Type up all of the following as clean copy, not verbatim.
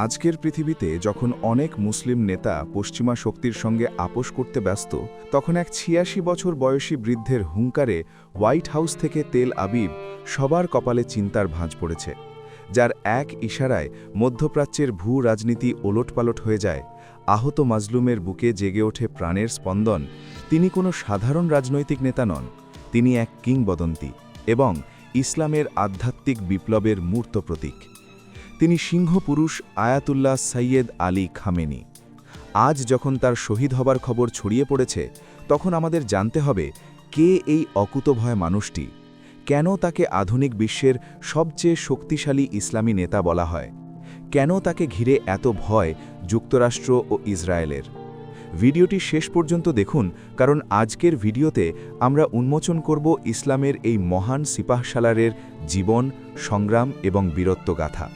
আজকের পৃথিবীতে যখন অনেক মুসলিম নেতা পশ্চিমা শক্তির সঙ্গে আপোষ করতে ব্যস্ত, তখন এক ৮৬ বছর বয়সী বৃদ্ধের হুঙ্কারে হোয়াইট হাউস থেকে তেল আবিব সবার কপালে চিন্তার ভাঁজ পড়েছে, যার এক ইশারায় মধ্যপ্রাচ্যের ভূ রাজনীতি ওলটপালট হয়ে যায়। আহত মাজলুমের বুকে জেগে ওঠে প্রাণের স্পন্দন। তিনি কোনো সাধারণ রাজনৈতিক নেতা নন, তিনি এক কিংবদন্তি এবং ইসলামের আধ্যাত্মিক বিপ্লবের মূর্ত প্রতীক। তিনি সিংহপুরুষ আয়াতুল্লাহ সৈয়দ আলী খামেনি। আজ যখন তার শহীদ হবার খবর ছড়িয়ে পড়েছে, তখন আমাদের জানতে হবে কে এই অকুতভয় মানুষটি, কেন তাকে আধুনিক বিশ্বের সবচেয়ে শক্তিশালী ইসলামী নেতা বলা হয়, কেন তাকে ঘিরে এত ভয় যুক্তরাষ্ট্র ও ইসরায়েলের। ভিডিওটি শেষ পর্যন্ত দেখুন, কারণ আজকের ভিডিওতে আমরা উন্মোচন করব ইসলামের এই মহান সিপাহসালারের জীবন, সংগ্রাম এবং বীরত্বগাথা।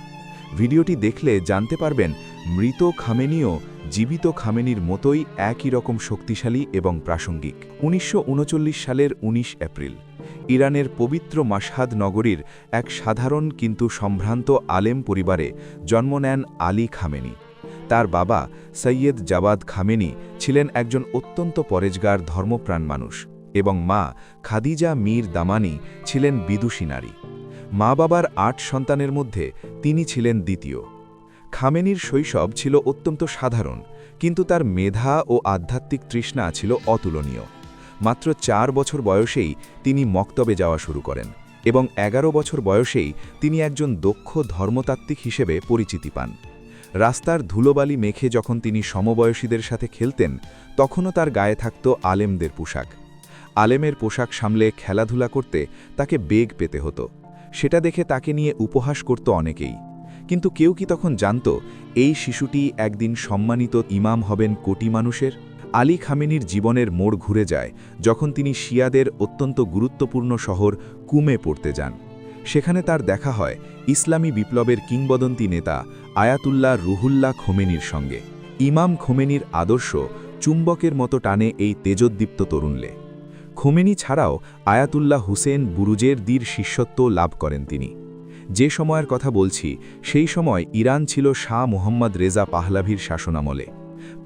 ভিডিওটি দেখলে জানতে পারবেন মৃত খামেনিও জীবিত খামেনির মতোই একই রকম শক্তিশালী এবং প্রাসঙ্গিক। ১৯৩৯ সালের ১৯ এপ্রিল ইরানের পবিত্র মাশহাদ নগরীর এক সাধারণ কিন্তু সম্ভ্রান্ত আলেম পরিবারে জন্ম নেন আলী খামেনি। তার বাবা সৈয়দ জাওয়াদ খামেনি ছিলেন একজন অত্যন্ত পরেজগার ধর্মপ্রাণ মানুষ এবং মা খাদিজা মীর দামানি ছিলেন বিদুষী নারী। মা বাবার ৮ সন্তানের মধ্যে তিনি ছিলেন দ্বিতীয়। খামেনির শৈশব ছিল অত্যন্ত সাধারণ, কিন্তু তার মেধা ও আধ্যাত্মিক তৃষ্ণা ছিল অতুলনীয়। মাত্র ৪ বছর বয়সেই তিনি মক্তবে যাওয়া শুরু করেন এবং ১১ বছর বয়সেই তিনি একজন দক্ষ ধর্মতাত্ত্বিক হিসেবে পরিচিতি পান। রাস্তার ধুলোবালি মেখে যখন তিনি সমবয়সীদের সাথে খেলতেন, তখনও তার গায়ে থাকত আলেমদের পোশাক। আলেমের পোশাক সামলে খেলাধুলা করতে তাকে বেগ পেতে হতো। সেটা দেখে তাকে নিয়ে উপহাস করত অনেকেই, কিন্তু কেউ কি তখন জানত এই শিশুটি একদিন সম্মানিত ইমাম হবেন কোটি মানুষের? আলী খামেনির জীবনের মোড় ঘুরে যায় যখন তিনি শিয়াদের অত্যন্ত গুরুত্বপূর্ণ শহর কুমে পড়তে যান। সেখানে তার দেখা হয় ইসলামী বিপ্লবের কিংবদন্তি নেতা আয়াতুল্লাহ রুহুল্লাহ খোমেনির সঙ্গে। ইমাম খোমেনির আদর্শ চুম্বকের মতো টানে এই তেজোদ্দীপ্ত তরুণলে। খোমেনি ছাড়াও আয়াতুল্লাহ হুসেন বুরুজের দীর শিষ্যত্ব লাভ করেন তিনি। যে সময়ের কথা বলছি, সেই সময় ইরান ছিল শাহ মোহাম্মদ রেজা পাহলাভির শাসনামলে।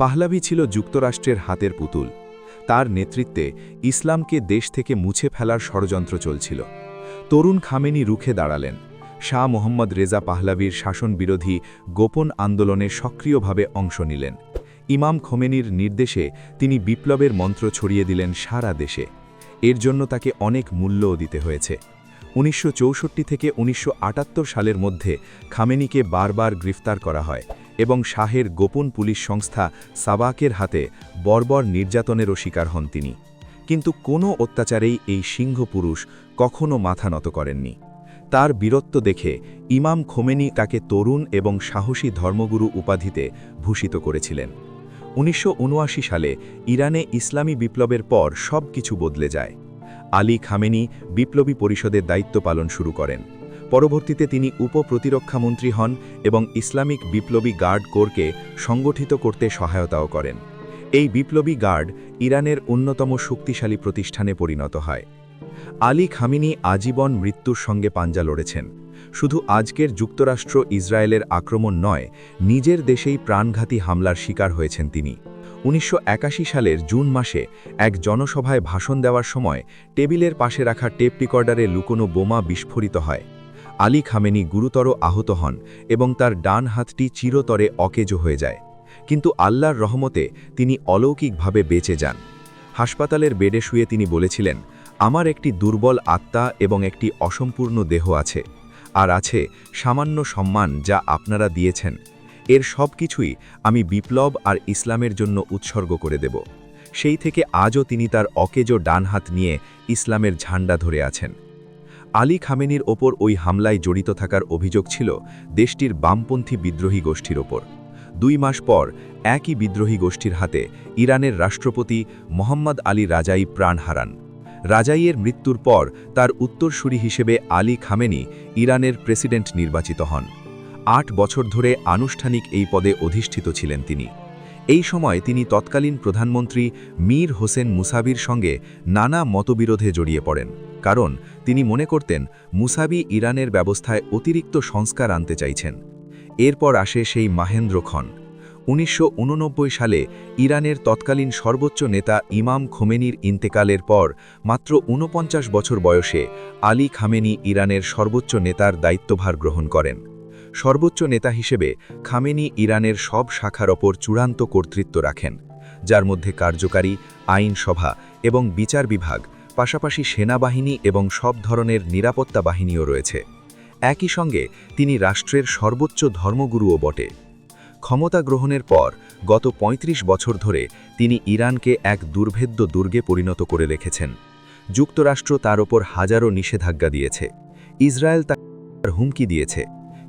পাহলাভি ছিল যুক্তরাষ্ট্রের হাতের পুতুল। তার নেতৃত্বে ইসলামকে দেশ থেকে মুছে ফেলার ষড়যন্ত্র চলছিল। তরুণ খামেনি রুখে দাঁড়ালেন। শাহ মোহাম্মদ রেজা পাহলাভির শাসন বিরোধী গোপন আন্দোলনে সক্রিয়ভাবে অংশ নিলেন। ইমাম খোমেনির নির্দেশে তিনি বিপ্লবের মন্ত্র ছড়িয়ে দিলেন সারা দেশে। এর জন্য তাকে অনেক মূল্যও দিতে হয়েছে। ১৯৬৪ থেকে ১৯৭৮ সালের মধ্যে খামেনিকে বারবার গ্রেফতার করা হয় এবং শাহের গোপন পুলিশ সংস্থা সাবাকের হাতে বর্বর নির্যাতনেরও শিকার হন তিনি। কিন্তু কোনো অত্যাচারেই এই সিংহপুরুষ কখনো মাথা নত করেননি। তার বীরত্ব দেখে ইমাম খোমেনি তাকে তরুণ এবং সাহসী ধর্মগুরু উপাধিতে ভূষিত করেছিলেন। ১৯৭৯ সালে ইরানে ইসলামী বিপ্লবের পর সব কিছু বদলে যায়। আলী খামেনি বিপ্লবী পরিষদের দায়িত্ব পালন শুরু করেন। পরবর্তীতে তিনি উপ-প্রতিরক্ষামন্ত্রী হন এবং ইসলামিক বিপ্লবী গার্ড কোরকে সংগঠিত করতে সহায়তাও করেন। এই বিপ্লবী গার্ড ইরানের অন্যতম শক্তিশালী প্রতিষ্ঠানে পরিণত হয়। আলী খামেনি আজীবন মৃত্যুর সঙ্গে পাঞ্জা লড়েছেন। শুধু আজকের যুক্তরাষ্ট্র ইসরায়েলের আক্রমণ নয়, নিজের দেশেই প্রাণঘাতী হামলার শিকার হয়েছেন তিনি। ১৯৮১ সালের জুন মাসে এক জনসভায় ভাষণ দেওয়ার সময় টেবিলের পাশে রাখা টেপ রেকর্ডারে লুকোনো বোমা বিস্ফোরিত হয়। আলী খামেনি গুরুতর আহত হন এবং তার ডান হাতটি চিরতরে অকেজো হয়ে যায়। কিন্তু আল্লাহর রহমতে তিনি অলৌকিকভাবে বেঁচে যান। হাসপাতালের বেডে শুয়ে তিনি বলেছিলেন, আমার একটি দুর্বল আত্মা এবং একটি অসম্পূর্ণ দেহ আছে, আর আছে সামান্য সম্মান যা আপনারা দিয়েছেন। এর সব কিছুই আমি বিপ্লব আর ইসলামের জন্য উৎসর্গ করে দেব। সেই থেকে আজও তিনি তার অকেজো ডান হাত নিয়ে ইসলামের ঝান্ডা ধরে আছেন। আলী খামেনির ওপর ওই হামলায় জড়িত থাকার অভিযোগ ছিল দেশটির বামপন্থী বিদ্রোহী গোষ্ঠীর ওপর। ২ মাস পর একই বিদ্রোহী গোষ্ঠীর হাতে ইরানের রাষ্ট্রপতি মোহাম্মদ আলী রাজাই প্রাণ হারান। রাজাইয়ের মৃত্যুর পর তার উত্তরসূরি হিসেবে আলী খামেনি ইরানের প্রেসিডেন্ট নির্বাচিত হন। ৮ বছর ধরে আনুষ্ঠানিক এই পদে অধিষ্ঠিত ছিলেন তিনি। এই সময় তিনি তৎকালীন প্রধানমন্ত্রী মীর হোসেন মুসাবির সঙ্গে নানা মতবিরোধে জড়িয়ে পড়েন, কারণ তিনি মনে করতেন মুসাবি ইরানের ব্যবস্থায় অতিরিক্ত সংস্কার আনতে চাইছেন। এরপর আসে সেই মাহেন্দ্র খন। ১৯৮৯ সালে ইরানের তৎকালীন সর্বোচ্চ নেতা ইমাম খোমেনির ইন্তেকালের পর মাত্র ৪৯ বছর বয়সে আলী খামেনি ইরানের সর্বোচ্চ নেতার দায়িত্বভার গ্রহণ করেন। সর্বোচ্চ নেতা হিসেবে খামেনি ইরানের সব শাখার ওপর চূড়ান্ত কর্তৃত্ব রাখেন, যার মধ্যে কার্যকারী, আইনসভা এবং বিচার বিভাগ, পাশাপাশি সেনাবাহিনী এবং সব ধরনের নিরাপত্তা বাহিনীও রয়েছে। একই সঙ্গে তিনি রাষ্ট্রের সর্বোচ্চ ধর্মগুরুও বটে। ক্ষমতা গ্রহণের পর গত ৩৫ বছর ধরে তিনি ইরানকে এক দুর্ভেদ্য দুর্গে পরিণত করে রেখেছেন। যুক্তরাষ্ট্র তার ওপর হাজারো নিষেধাজ্ঞা দিয়েছে, ইসরায়েল তার হুমকি দিয়েছে,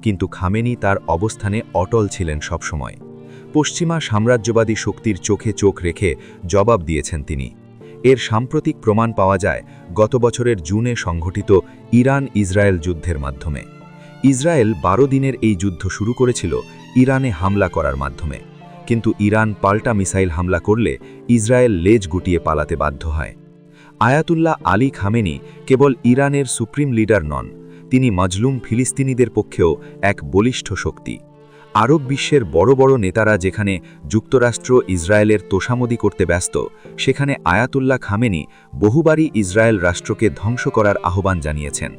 কিন্তু খামেনি তার অবস্থানে অটল ছিলেন সবসময়। পশ্চিমা সাম্রাজ্যবাদী শক্তির চোখে চোখ রেখে জবাব দিয়েছেন তিনি। এর সাম্প্রতিক প্রমাণ পাওয়া যায় গত বছরের জুনে সংঘটিত ইরান-ইসরায়েল যুদ্ধের মাধ্যমে। ইসরায়েল ১২ দিনের এই যুদ্ধ শুরু করেছিল ইরানে হামলা করার মাধ্যমে, কিন্তু ইরান পাল্টা মিসাইল হামলা করলে ইসরায়েল লেজ গুটিয়ে পালাতে বাধ্য হয়। আয়াতুল্লাহ আলী খামেনি কেবল ইরানের সুপ্রিম লিডার নন, তিনি মজলুম ফিলিস্তিনিদের পক্ষেও এক বলিষ্ঠ শক্তি। আরব বিশ্বের বড় বড় নেতারা যেখানে যুক্তরাষ্ট্র ইসরায়েলের তোষামদি করতে ব্যস্ত, সেখানে আয়াতুল্লাহ খামেনি বহুবারই ইসরায়েল রাষ্ট্রকে ধ্বংস করার আহ্বান জানিয়েছেন।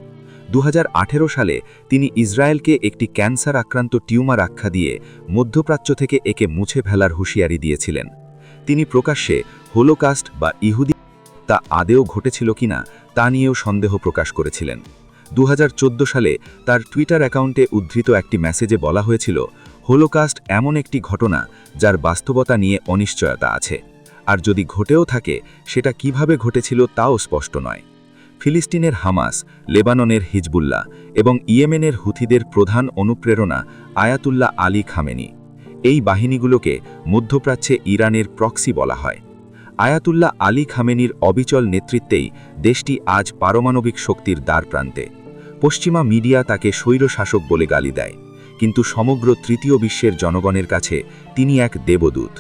২০১৮ সালে তিনি ইসরায়েলকে একটি ক্যান্সার আক্রান্ত টিউমার আখ্যা দিয়ে মধ্যপ্রাচ্য থেকে একে মুছে ফেলার হুঁশিয়ারি দিয়েছিলেন। তিনি প্রকাশ্যে হোলোকাস্ট বা ইহুদি তা আদেও ঘটেছিল কিনা তা নিয়েও সন্দেহ প্রকাশ করেছিলেন। ২০১৪ সালে তার টুইটার অ্যাকাউন্টে উদ্ধৃত একটি মেসেজে বলা হয়েছিল, হোলোকাস্ট এমন একটি ঘটনা যার বাস্তবতা নিয়ে অনিশ্চয়তা আছে, আর যদি ঘটেও থাকে সেটা কিভাবে ঘটেছিল তাও স্পষ্ট নয়। ফিলিস্তিনের হামাস, লেবাননের হিজবুল্লাহ এবং ইয়েমেনের হুথিদের প্রধান অনুপ্রেরণা আয়াতুল্লাহ আলী খামেনি। এই বাহিনীগুলোকে মধ্যপ্রাচ্যে ইরানের প্রক্সি বলা হয়। আয়াতুল্লাহ আলী খামেনির অবিচল নেতৃত্বেই দেশটি আজ পারমাণবিক শক্তির দ্বারপ্রান্তে। পশ্চিমা মিডিয়া তাকে স্বৈরশাসক বলে গালি দেয়, কিন্তু সমগ্র তৃতীয় বিশ্বের জনগণের কাছে তিনি এক দেবদূত।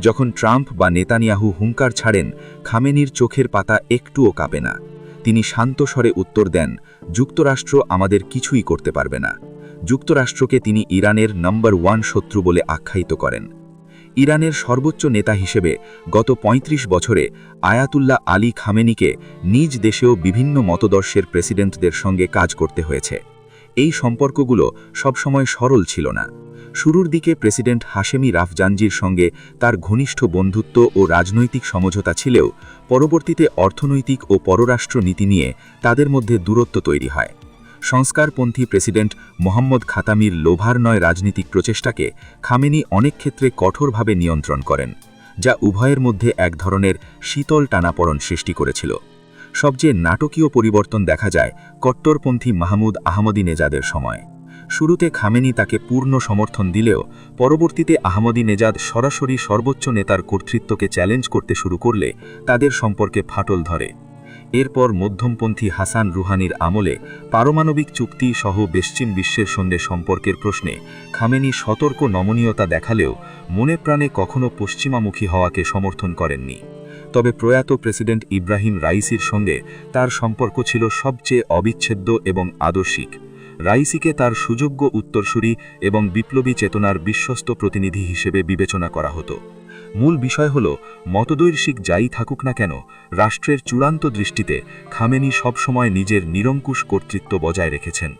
যখন ট্রাম্প বা নেতানিয়াহু হুঙ্কার ছাড়েন, খামেনির চোখের পাতা একটুও কাঁপে না। তিনি শান্ত স্বরে উত্তর দেন, যুক্তরাষ্ট্র আমাদের কিছুই করতে পারবে না। যুক্তরাষ্ট্রকে তিনি ইরানের নম্বর 1 শত্রু বলে আখ্যায়িত করেন। ইরানের সর্বোচ্চ নেতা হিসেবে গত ৩৫ বছরে আয়াতুল্লাহ আলী খামেনিকে নিজ দেশেও বিভিন্ন মতদর্শের প্রেসিডেন্টদের সঙ্গে কাজ করতে হয়েছে। এই সম্পর্কগুলো সবসময় সরল ছিল না। শুরুর দিকে প্রেসিডেন্ট হাশেমি রাফজানজির সঙ্গে তার ঘনিষ্ঠ বন্ধুত্ব ও রাজনৈতিক সমঝোতা ছিলেও পরবর্তীতে অর্থনৈতিক ও পররাষ্ট্র নীতি নিয়ে তাদের মধ্যে দূরত্ব তৈরি হয়। সংস্কারপন্থী প্রেসিডেন্ট মোহাম্মদ খাতামির লোভারনয় রাজনীতিক প্রচেষ্টাকে খামেনি অনেক ক্ষেত্রে কঠোরভাবে নিয়ন্ত্রণ করেন, যা উভয়ের মধ্যে এক ধরনের শীতল টানাপড়ন সৃষ্টি করেছিল। সবচেয়ে নাটকীয় পরিবর্তন দেখা যায় কট্টরপন্থী মাহমুদ আহমদিনেজাদের সময়। শুরুতে খামেনি তাকে পূর্ণ সমর্থন দিলেও পরবর্তীতে আহমদিনেজাদ সরাসরি সর্বোচ্চ নেতার কর্তৃত্বকে চ্যালেঞ্জ করতে শুরু করলে তাদের সম্পর্কে ফাটল ধরে। এরপর মধ্যমপন্থী হাসান রুহানির আমলে পারমাণবিক চুক্তি সহ পশ্চিম বিশ্বের সঙ্গে সম্পর্কের প্রশ্নে খামেনি সতর্ক নমনীয়তা দেখালেও মনে প্রাণে কখনো পশ্চিমামুখী হওয়াকে সমর্থন করেননি। তবে প্রয়াত প্রেসিডেন্ট ইব্রাহিম রাইসির সঙ্গে তার সম্পর্ক ছিল সবচেয়ে অবিচ্ছেদ্য এবং আদর্শিক। রাইসিকে তার সুযোগ্য উত্তরসূরি এবং বিপ্লবী চেতনার বিশ্বস্ত প্রতিনিধি হিসেবে বিবেচনা করা হতো। মূল বিষয় হল, মতদৈর্শিক যাই থাকুক না কেন, রাষ্ট্রের চূড়ান্ত দৃষ্টিতে খামেনি সবসময় নিজের নিরঙ্কুশ কর্তৃত্ব বজায় রেখেছেন।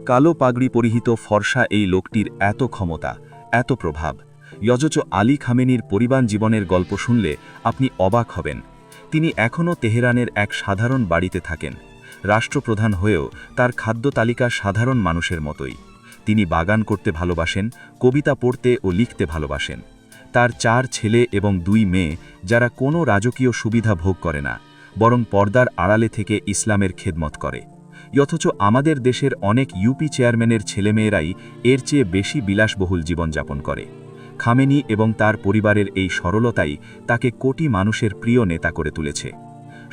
কালো পাগড়ি পরিহিত ফর্সা এই লোকটির এত ক্ষমতা, এত প্রভাব, অথচ আলী খামেনির পরিবার জীবনের গল্প শুনলে আপনি অবাক হবেন। তিনি এখনও তেহরানের এক সাধারণ বাড়িতে থাকেন। রাষ্ট্রপ্রধান হয়েও তার খাদ্য তালিকা সাধারণ মানুষের মতোই। তিনি বাগান করতে ভালোবাসেন, কবিতা পড়তে ও লিখতে ভালোবাসেন। তার 4 ছেলে এবং 2 মেয়ে, যারা কোনো রাজকীয় সুবিধা ভোগ করে না, বরং পর্দার আড়ালে থেকে ইসলামের খেদমত করে। অথচ আমাদের দেশের অনেক ইউপি চেয়ারম্যানের ছেলেমেয়েরাই এর চেয়ে বেশি বিলাসবহুল জীবনযাপন করে। খামেনি এবং তার পরিবারের এই সরলতাই তাকে কোটি মানুষের প্রিয় নেতা করে তুলেছে।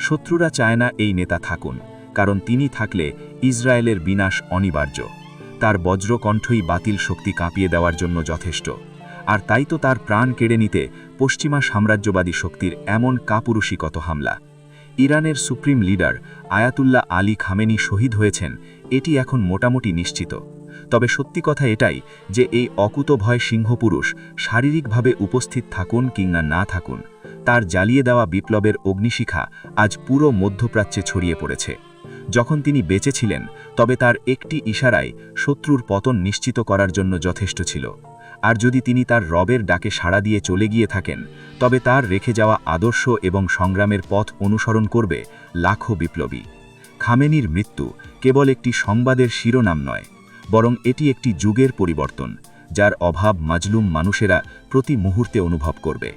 শত্রুরা চায় না এই নেতা থাকুন, কারণ তিনি থাকলে ইসরায়েলের বিনাশ অনিবার্য। তার বজ্রকণ্ঠই বাতিল শক্তি কাঁপিয়ে দেওয়ার জন্য যথেষ্ট। আর তাই তো তার প্রাণ কেড়ে নিতে পশ্চিমা সাম্রাজ্যবাদী শক্তির এমন কাপুরুষিকত হামলা। ইরানের supreme leader Ayatollah Ali Khamenei শহীদ হয়েছেন, এটি এখন মোটামুটি নিশ্চিত। তবে সত্যি কথা এটাই যে এই অকুতভয় সিংহপুরুষ শারীরিকভাবে উপস্থিত থাকুন কিংবা না থাকুন, তার জ্বালিয়ে দেওয়া বিপ্লবের অগ্নিশিখা আজ পুরো মধ্যপ্রাচ্যে ছড়িয়ে পড়েছে। যখন তিনি বেঁচে ছিলেন তবে তার একটি ইশারায় শত্রুর পতন নিশ্চিত করার জন্য যথেষ্ট ছিল। আর যদি তিনি তার রবের ডাকে সাড়া দিয়ে চলে গিয়ে থাকেন, তবে তার রেখে যাওয়া আদর্শ এবং সংগ্রামের পথ অনুসরণ করবে লাখো বিপ্লবী। খামেনির মৃত্যু কেবল একটি সংবাদের শিরোনাম নয়, বরং এটি একটি যুগের পরিবর্তন, যার অভাব মাজলুম মানুষেরা প্রতি মুহূর্তে অনুভব করবে।